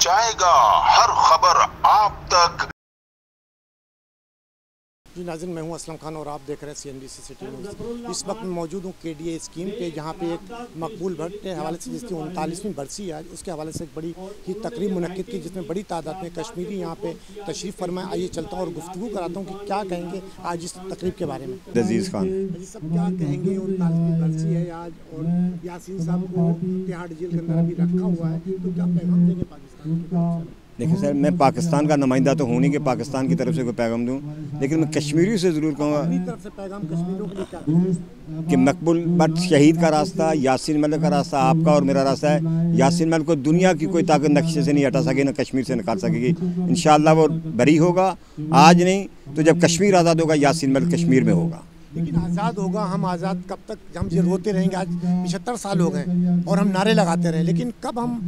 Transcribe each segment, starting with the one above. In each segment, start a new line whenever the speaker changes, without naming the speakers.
पहुंचाएगा हर खबर आप तक।
जी नाज़रीन, मैं हूं असलम खान और आप देख रहे हैं CNBC सिटी न्यूज़। इस वक्त मौजूद हूं KDA स्कीम पे, जहां पे एक मकबूल भट्ट के हवाले से जिसकी 39वीं बरसी है आज, उसके हवाले से एक बड़ी ही तकरीब मुनक्किद की जिसमें बड़ी तादाद में कश्मीरी यहां पे तशरीफ़ फरमाए। आइए चलता हूं और गुफ्तगू कराता हूं कि क्या कहेंगे आज इस तकरीब के बारे में।
अजीज़ खान
जी सब क्या कहेंगे, 39वीं बरसी है आज और यासीन साहब को तिहाड़ जेल के अंदर अभी रखा हुआ है, तो क्या पैगाम देंगे पाकिस्तान की?
देखिए सर, मैं पाकिस्तान का नुमाइंदा तो हूँ नहीं कि पाकिस्तान की तरफ से कोई पैगाम दूँ, लेकिन मैं कश्मीरी से ज़रूर कहूँगा
अपनी तरफ से पैगाम कश्मीरियों के लिए क्या देंगे?
कि मकबूल भट्ट शहीद का रास्ता, यासीन मलिक का रास्ता आपका और मेरा रास्ता है। यासीन मलिक को दुनिया की कोई ताकत नक्शे से नहीं हटा सकेगी, ना कश्मीर से निकाल सकेगी। इंशाअल्लाह वो बरी होगा, आज नहीं तो जब कश्मीर आज़ाद होगा यासीन मलिक कश्मीर में होगा।
लेकिन आज़ाद होगा, हम आज़ाद कब तक? हम ये रोते रहेंगे, आज 75 साल हो गए और हम नारे लगाते रहे, लेकिन कब हम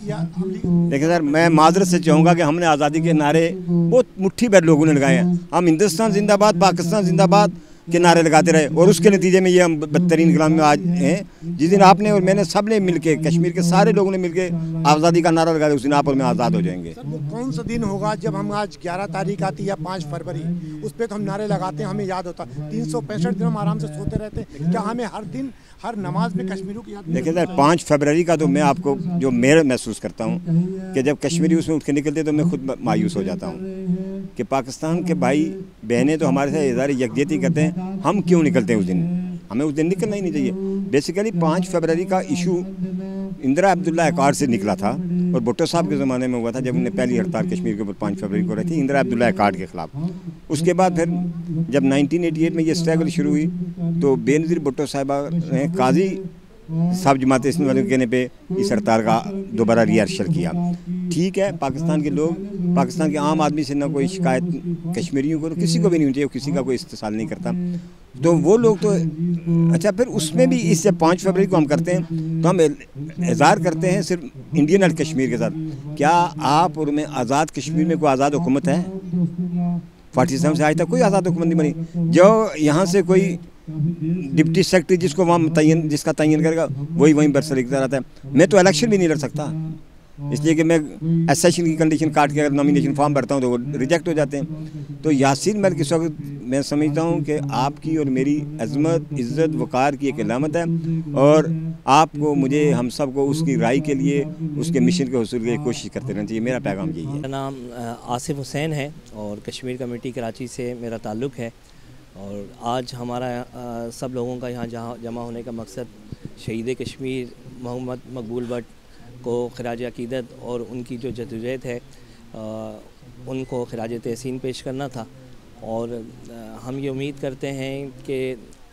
देखिए सर, मैं माजरत से चाहूँगा कि हमने आज़ादी के नारे बहुत मुट्ठी भर लोगों ने लगाए हैं। हम हिंदुस्तान जिंदाबाद, पाकिस्तान जिंदाबाद के नारे लगाते रहे और उसके नतीजे में ये हम बदतरीन गुलाम में आज हैं। जिस दिन आपने और मैंने सब ने मिलके, कश्मीर के सारे लोगों ने मिलके आज़ादी का नारा लगाया, उस दिन आप और मैं आज़ाद हो जाएंगे।
सर वो कौन सा दिन होगा जब हम आज 11 तारीख आती है या 5 फरवरी, उस पर तो हम नारे लगाते हैं, हमें याद होता। 365 दिन हम आराम से सोते रहते हैं, क्या हमें हर दिन हर नमाज में कश्मीरियों की याद?
देखिए सर, 5 फरवरी का तो मैं आपको जो मैं महसूस करता हूँ कि जब कश्मीरी उसमें उठ के निकलते तो मैं खुद मायूस हो जाता हूँ कि पाकिस्तान के भाई बहनें तो हमारे साथ इज़हार यकजहती करते हैं, हम क्यों निकलते हैं उस दिन? हमें उस दिन निकलना ही नहीं चाहिए। बेसिकली 5 फरवरी का इशू इंदिरा अब्दुल्ला अकॉर्ड से निकला था और भुट्टो साहब के ज़माने में हुआ था, जब उन्हें पहली हड़ताल कश्मीर के ऊपर 5 फरवरी को रही थी इंदिरा अब्दुल्ला अकॉर्ड के ख़िलाफ़। उसके बाद फिर जब 1988 में ये स्ट्रगल शुरू हुई तो बेनज़ीर भुट्टो साहिबा ने काजी साहब जमात इस्लामी वालों के कहने पे इस हड़ताल का दोबारा रिहर्सल किया। ठीक है, पाकिस्तान के लोग, पाकिस्तान के आम आदमी से ना कोई शिकायत कश्मीरियों को, किसी को भी नहीं होनी चाहिए, किसी का कोई इस्तेसाल नहीं करता, तो वो लोग तो अच्छा। फिर उसमें भी इससे 5 फरवरी को हम करते हैं तो हम इज़हार करते हैं सिर्फ इंडियन और कश्मीर के साथ। क्या आप और मैं आज़ाद कश्मीर में कोई आज़ाद हुकूमत है? 47 से आज तक कोई आज़ाद हुकूमत नहीं बनी। जो यहाँ से कोई डिप्टी सेक्रेटरी जिसको वहाँ जिसका तयन करेगा वही वहीं बरसर रहता है। मैं तो इलेक्शन भी नहीं लड़ सकता, इसलिए कि मैं एसेशन की कंडीशन काट के अगर नॉमिनेशन फॉर्म भरता हूँ तो वो रिजेक्ट हो जाते हैं। तो यासीन मलिक इस वक्त मैं समझता हूँ कि आपकी और मेरी अज़मत, इज़्ज़त, वक़ार की एक अलामत है और आपको, मुझे, हम सब को उसकी राय के लिए, उसके मिशन के हुसूल के लिए कोशिश करते रहना चाहिए। मेरा पैगाम यही है।
मेरा नाम आसिफ हुसैन है और कश्मीर कमेटी कराची से मेरा ताल्लुक़ है और आज हमारा सब लोगों का यहाँ जमा होने का मकसद शहीद कश्मीर मोहम्मद मकबूल भट्ट को खिराज अक़ीदत और उनकी जो जद्दोजहद है उनको खिराज तहसीन पेश करना था। और हम ये उम्मीद करते हैं कि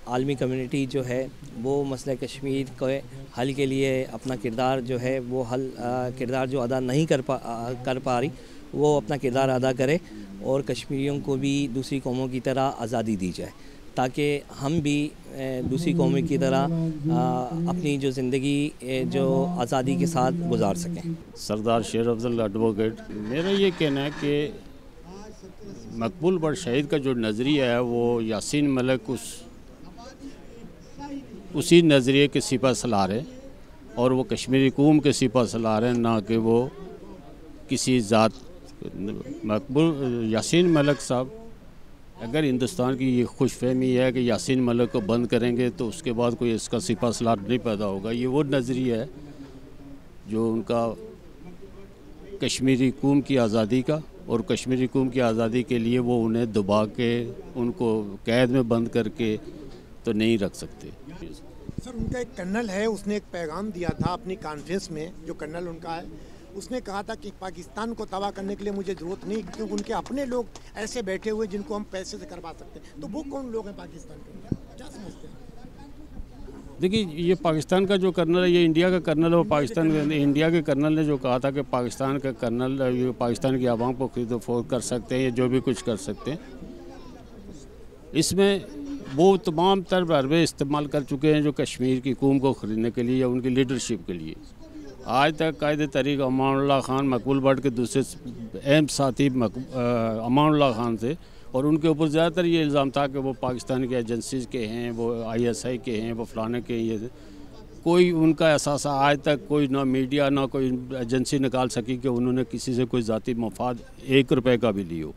आलमी कम्युनिटी जो है वो मसला कश्मीर के हल के लिए अपना किरदार जो है वो किरदार जो अदा नहीं कर पा रही वो अपना किरदार अदा करे और कश्मीरियों को भी दूसरी कौमों की तरह आज़ादी दी जाए, ताकि हम भी दूसरी कौमों की तरह अपनी जो ज़िंदगी जो आज़ादी के साथ गुजार सकें।
सरदार शेर अफजल एडवोकेट, मेरा ये कहना है कि मकबूल भट्ट शहीद का जो नज़रिया है वो यासीन मलिक उसी नज़रिए के सिपा सलार है और वो कश्मीरी कौम के सिपा सलार हैं, ना कि वो किसी ज़ात। मकबूल यासीन मलिक साहब, अगर हिंदुस्तान की ये खुशफहमी है कि यासीन मलिक को बंद करेंगे तो उसके बाद कोई इसका सिपा सलार नहीं पैदा होगा, ये वो नज़रिया है जो उनका कश्मीरी कौम की आज़ादी का, और कश्मीरी कौम की आज़ादी के लिए वो उन्हें दबा के उनको कैद में बंद करके तो नहीं रख सकते।
सर उनका एक कर्नल है, उसने एक पैगाम दिया था अपनी कॉन्फ्रेंस में, जो कर्नल उनका है, उसने कहा था कि पाकिस्तान को तबाह करने के लिए मुझे ज़रूरत नहीं, क्योंकि उनके अपने लोग ऐसे बैठे हुए जिनको हम पैसे से करवा सकते हैं। तो वो कौन लोग हैं पाकिस्तान के, क्या समझते हैं?
देखिए, ये पाकिस्तान का जो कर्नल है, ये इंडिया का कर्नल है। वो पाकिस्तान इंडिया के कर्नल ने जो कहा था कि पाकिस्तान का कर्नल ये पाकिस्तान की आवाम को खरीदो फरोख्त कर सकते हैं या जो भी कुछ कर सकते हैं, इसमें वो तमाम तर हरबे इस्तेमाल कर चुके हैं जो कश्मीर की कौम को ख़रीदने के लिए या उनकी लीडरशिप के लिए। आज तक कायदे तरीक़ अमानुल्लाह खान मकबूल भट्ट के दूसरे अहम साथी अमानुल्लाह खान थे और उनके ऊपर ज़्यादातर ये इल्ज़ाम था कि वो पाकिस्तान की एजेंसीज़ के हैं, वो ISI के हैं, वो फलाने के ये کوئی ان کا احساس آج تک کوئی نہ میڈیا نہ کوئی ایجنسی نکال سکی کہ انہوں نے کسی سے کوئی ذاتی مفاد 1 روپے کا بھی لی ہو.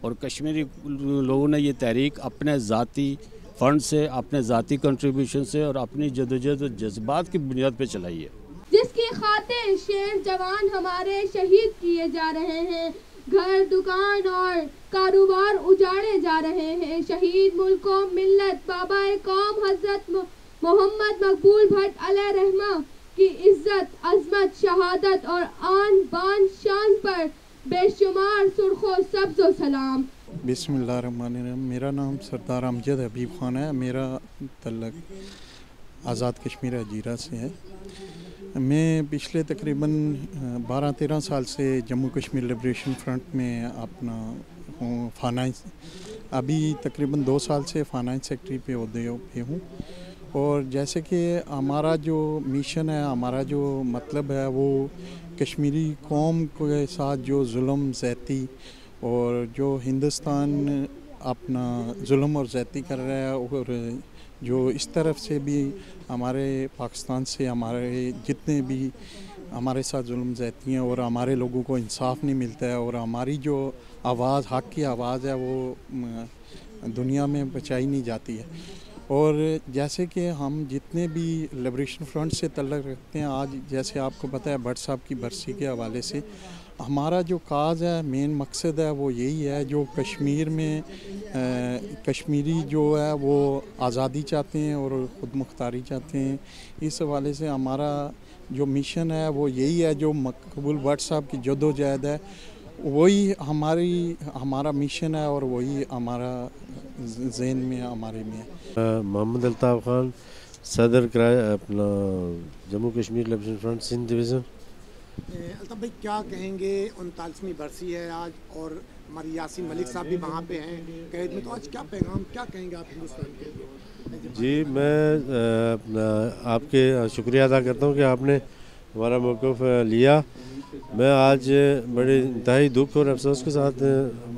اور کشمیری لوگوں نے یہ تحریک اپنے ذاتی فنڈ سے، اپنے ذاتی کنٹریبیوشن سے اور اپنی جدوجہد و جذبات کی بنیاد پہ چلائی ہے،
جس کی خاطر شیر جوان ہمارے شہید کیے جا رہے ہیں، گھر دکان اور کاروبار اجاڑے جا رہے ہیں. شہید ملک و ملت بابا قوم حضرت محمد مقبول بھٹ علیہ رحمہ کی عزت، عظمت، شہادت اور آن بان شان پر بے شمار سرخ و سبز و سلام.
بسم اللہ الرحمن الرحیم. میرا نام سردار امجد حبیب خان ہے. میرا تعلق آزاد کشمیر اجیرہ سے ہے. میں پچھلے تقریباً 12-13 سال سے جموں کشمیر لبریشن فرنٹ میں اپنا ہوں فائنانس، ابھی تقریباً 2 سال سے فائنانس سیکٹری پہ عہدے پہ ہوں. اور جیسے کہ ہمارا جو مشن ہے، ہمارا جو مطلب ہے، وہ کشمیری قوم کے ساتھ جو ظلم زیادتی اور جو ہندوستان اپنا ظلم اور زیادتی کر رہا ہے، اور جو اس طرف سے بھی ہمارے پاکستان سے ہمارے جتنے بھی ہمارے ساتھ ظلم زیادتی ہیں اور ہمارے لوگوں کو انصاف نہیں ملتا ہے، اور ہماری جو آواز، حق کی آواز ہے، وہ دنیا میں بچائی نہیں جاتی ہے. اور جیسے کہ ہم جتنے بھی لبریشن فرنٹ سے تعلق رکھتے ہیں، آج جیسے آپ کو پتہ ہے بھٹ صاحب کی برسی کے حوالے سے ہمارا جو کاز ہے، مین مقصد ہے، وہ یہی ہے. جو کشمیر میں کشمیری جو ہے وہ آزادی چاہتے ہیں اور خود مختاری چاہتے ہیں. اس حوالے سے ہمارا جو مشن ہے وہ یہی ہے. جو مقبول بھٹ صاحب کی جدوجہد ہے، وہی ہمارا مشن ہے اور وہی ہمارا ذہن میں ہمارے میں ہے.
محمد الطاف خان، صدر اپنا Jammu Kashmir liberation front Sindh division.
Altaf بھائی کیا کہیں گے؟ 39ویں برسی ہے آج اور ہماری یاسین ملک صاحب بھی وہاں پہ ہیں قید میں، تو آج کیا پیغام، کیا کہیں گے آپ ہندوستان کے لیے؟
جی میں آپ کے شکریہ ادا کرتا ہوں کہ آپ نے ہمارا موقف لیا. میں آج بڑے انتہائی دکھ اور افسوس کے ساتھ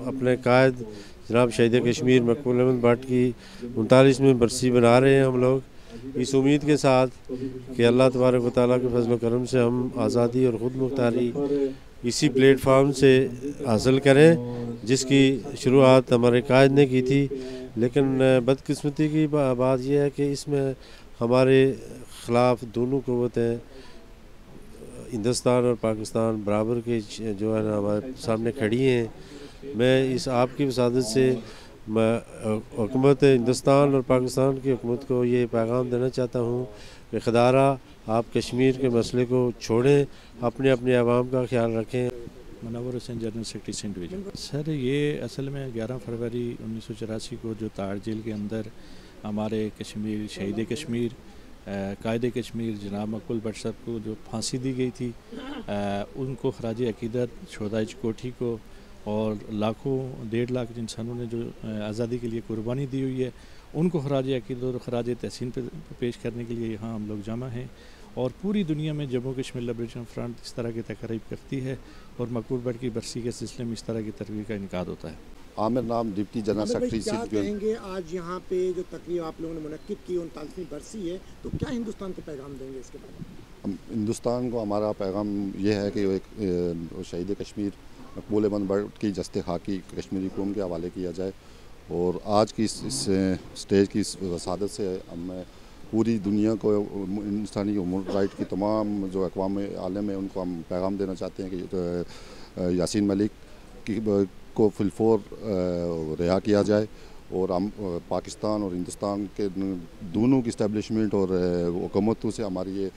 اپنے قائد جناب شہید کشمیر مقبول احمد بھٹ کی 39ویں برسی بنا رہے ہیں ہم لوگ، اس امید کے ساتھ کہ اللہ تبارک و تعالیٰ کے فضل و کرم سے ہم آزادی اور خود مختاری اسی پلیٹ فارم سے حاصل کریں جس کی شروعات ہمارے قائد نے کی تھی. لیکن بدقسمتی کی بات یہ ہے کہ اس میں ہمارے خلاف دونوں قوتیں ہندوستان اور پاکستان برابر کے جو ہے نا ہمارے سامنے کھڑی ہیں. میں اس آپ کی وسادت سے میں حکومت ہندوستان اور پاکستان کی حکومت کو یہ پیغام دینا چاہتا ہوں کہ خدارہ آپ کشمیر کے مسئلے کو چھوڑیں، اپنے عوام کا خیال رکھیں.
منور حسین، جنرل سیکرٹری سندھ ڈویژن. سر یہ اصل میں 11 فروری 1984 کو جو تاڑ جیل کے اندر ہمارے کشمیر شہید کشمیر قائد کشمیر جناب مقبول بھٹ صاحب کو جو پھانسی دی گئی تھی، ان کو خراج عقیدت شہدائے کوٹھی کو اور لاکھوں 1.5 لاکھ انسانوں نے جو آزادی کے لیے قربانی دی ہوئی ہے، ان کو خراج عقیدت اور خراج تحسین پیش کرنے کے لیے یہاں ہم لوگ جمع ہیں. اور پوری دنیا میں جموں کشمیر لبریشن فرنٹ اس طرح کی تقریب کرتی ہے اور مقبول بھٹ کی برسی کے سلسلے میں اس طرح کی تقریب کا انعقاد ہوتا ہے.
عامر نام ڈپٹی جنرل سیکرٹری.
کیا کہیں گے آج یہاں پہ جو تقریب آپ لوگوں نے منعقد کی 39ویں برسی ہے، تو کیا ہندوستان کو پیغام دیں گے اس کے بعد؟
ہندوستان کو ہمارا پیغام یہ ہے کہ ایک شہید کشمیر مقبول احمد بھٹ کی جست خاکی کشمیری قوم کے حوالے کیا جائے. اور آج کی اس اسٹیج کی وسادت سے ہم پوری دنیا کو ہندوستانی ہیومن رائٹ کی تمام جو اقوام عالم ہے ان کو ہم پیغام دینا چاہتے ہیں کہ یاسین ملک کو فی الفور رہا کیا جائے. اور ہم پاکستان اور ہندوستان کے دونوں کی اسٹیبلشمنٹ اور حکومتوں سے ہماری یہ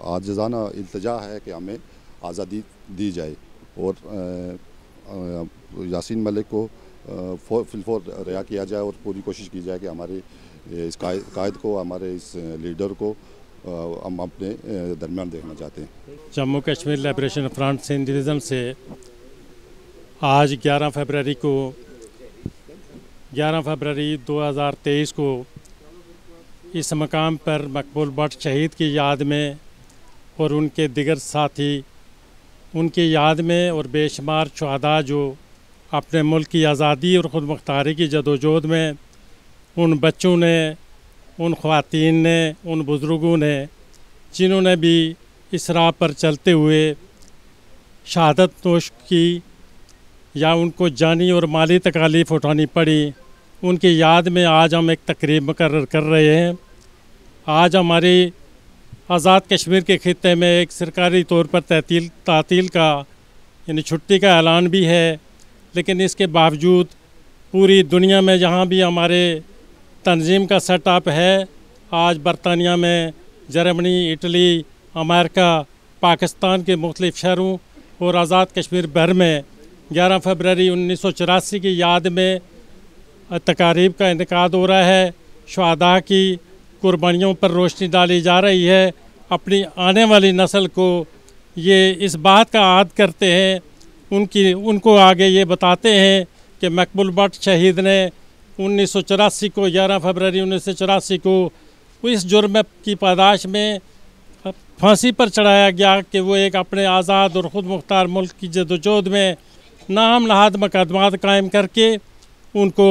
عاجزانہ التجا ہے کہ ہمیں آزادی دی جائے اور یاسین ملک کو فی الفور رہا کیا جائے اور پوری کوشش کی جائے کہ ہمارے اس قائد کو، ہمارے اس لیڈر کو ہم اپنے درمیان دیکھنا چاہتے ہیں.
Jammu Kashmir liberation front Sindh division سے آج 11 فروری 2023 کو اس مقام پر مقبول بھٹ شہید کی یاد میں اور ان کے دیگر ساتھی ان کی یاد میں اور بے شمار شہداء جو اپنے ملک کی آزادی اور خود مختاری کی جدوجہد میں ان بچوں نے उन ख़वातीन ने, उन बुज़ुर्गों ने जिन्होंने भी इस राह पर चलते हुए शहादत नोश की या उनको जानी और माली तकालीफ उठानी पड़ी, उनकी याद में आज हम एक तकरीब मुकर्रर कर रहे हैं। आज हमारी आज़ाद कश्मीर के खित्ते में एक सरकारी तौर पर तातील का यानी छुट्टी का ऐलान भी है, लेकिन इसके बावजूद पूरी दुनिया में जहाँ भी हमारे तंजीम का सेटअप है, आज बरतानिया में, जर्मनी, इटली, अमेरिका, पाकिस्तान के मुख्तलिफ़ शहरों और आज़ाद कश्मीर भर में 11 फरवरी 1984 की याद में तकारीब का इनेकाद हो रहा है। शहादा की कुर्बानियों पर रोशनी डाली जा रही है। अपनी आने वाली नस्ल को ये इस बात का आद करते हैं, उनको आगे ये बताते हैं कि मकबूल भट्ट शहीद ने 1984 को 11 फरवरी 1984 को इस जुर्म की पादाश में फांसी पर चढ़ाया गया कि वो एक अपने आज़ाद और ख़ुद मुख्तार मुल्क की जदोजहद में नाम नहाद मुकदमात कायम करके उनको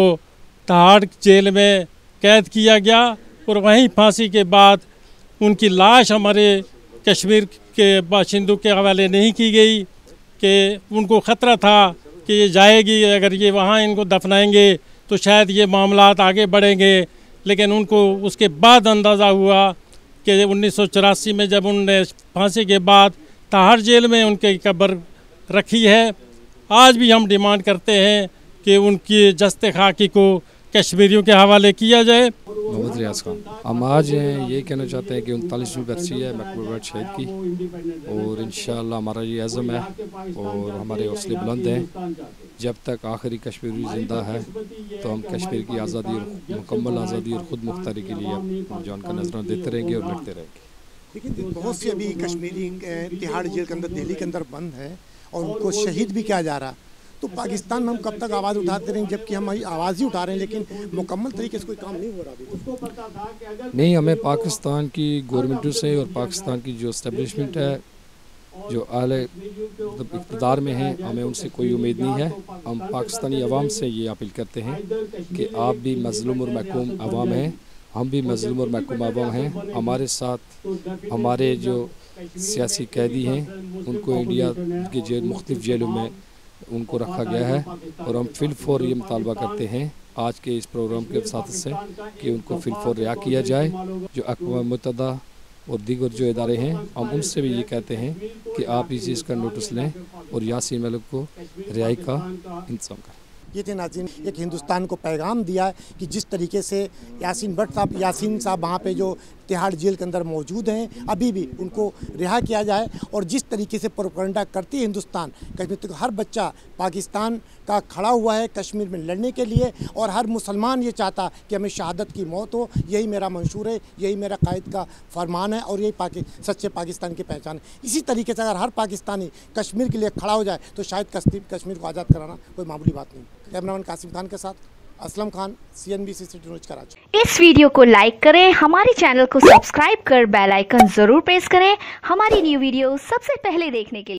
तहाड़ जेल में कैद किया गया और वहीं फांसी के बाद उनकी लाश हमारे कश्मीर के बाशिंदों के हवाले नहीं की गई कि उनको ख़तरा था कि ये जाएगी, अगर ये वहाँ इनको दफनाएंगे तो शायद ये मामलात आगे बढ़ेंगे। लेकिन उनको उसके बाद अंदाज़ा हुआ कि 1984 में जब उनने फांसी के बाद तहाड़ जेल में उनकी कब्र रखी है। आज भी हम डिमांड करते हैं कि उनकी जस्ते खाकी को कश्मीरियों के हवाले किया जाए।
मोहम्मद रियाज खान, हम आज ये कहना चाहते हैं कि 39वीं बरसी है मकबूल भट्ट शहीद की, और इंशाअल्लाह हमारा ये अज़म है और हमारे हौसले बुलंद हैं। जब तक आखिरी कश्मीरी ज़िंदा है तो हम कश्मीर की आज़ादी और मुकम्मल आज़ादी और ख़ुद मुख्तारी के लिए जान का नजराना देते रहेंगे और लड़ते रहेंगे।
लेकिन बहुत से अभी कश्मीरी तिहाड़ जेल के अंदर, दिल्ली के अंदर बंद है और उनको शहीद भी किया जा रहा। तो पाकिस्तान में हम कब तक आवाज़ उठाते रहेंगे, जबकि हम आवाज़ ही उठा रहे हैं लेकिन मुकम्मल तरीके से कोई काम नहीं हो रहा।
नहीं, हमें पाकिस्तान की गवर्नमेंटों से और पाकिस्तान की जो इस्टेब्लिशमेंट है, जो आले इक़्तिदार में हैं, हमें उनसे कोई उम्मीद नहीं है। हम पाकिस्तानी अवाम से ये अपील करते हैं कि आप भी मज़लूम और महकूम अवाम हैं, हम भी मज़लूम और महकूम अवाम हैं। हमारे साथ हमारे जो सियासी कैदी हैं उनको इंडिया के जेल मुख्तलिफ़ जेलों में उनको रखा गया है, और हम फिलफौर ये मुतालबा करते हैं आज के इस प्रोग्राम के साथ से कि उनको फिलफौर रिहा किया जाए। जो अक़वाम मुत्तहिदा और दीगर जो इदारे हैं, हम उनसे भी ये कहते हैं कि आप इस चीज़ का नोटिस लें और यासीन मलिक को रिहाई का इंतज़ाम करें।
ये थे नाज़रीन, एक हिंदुस्तान को पैगाम दिया है कि जिस तरीके से यासीन साहब वहाँ पे जो तिहाड़ जेल के अंदर मौजूद हैं, अभी भी उनको रिहा किया जाए। और जिस तरीके से प्रोपेगेंडा करती है हिंदुस्तान, कश्मीर तक हर बच्चा पाकिस्तान का खड़ा हुआ है कश्मीर में लड़ने के लिए, और हर मुसलमान ये चाहता कि हमें शहादत की मौत हो। यही मेरा मंशूर है, यही मेरा कायद का फरमान है और यही सच्चे पाकिस्तान की पहचान है। इसी तरीके से अगर हर पाकिस्तानी कश्मीर के लिए खड़ा हो जाए तो शायद कश्मीर को आज़ाद कराना कोई मामूली बात नहीं। कैमरामैन कासिम खान के साथ Aslam Khan, CNBC city news Karachi.
इस वीडियो को लाइक करें, हमारे चैनल को सब्सक्राइब कर बेल आइकन जरूर प्रेस करें हमारी न्यू वीडियो सबसे पहले देखने के लिए।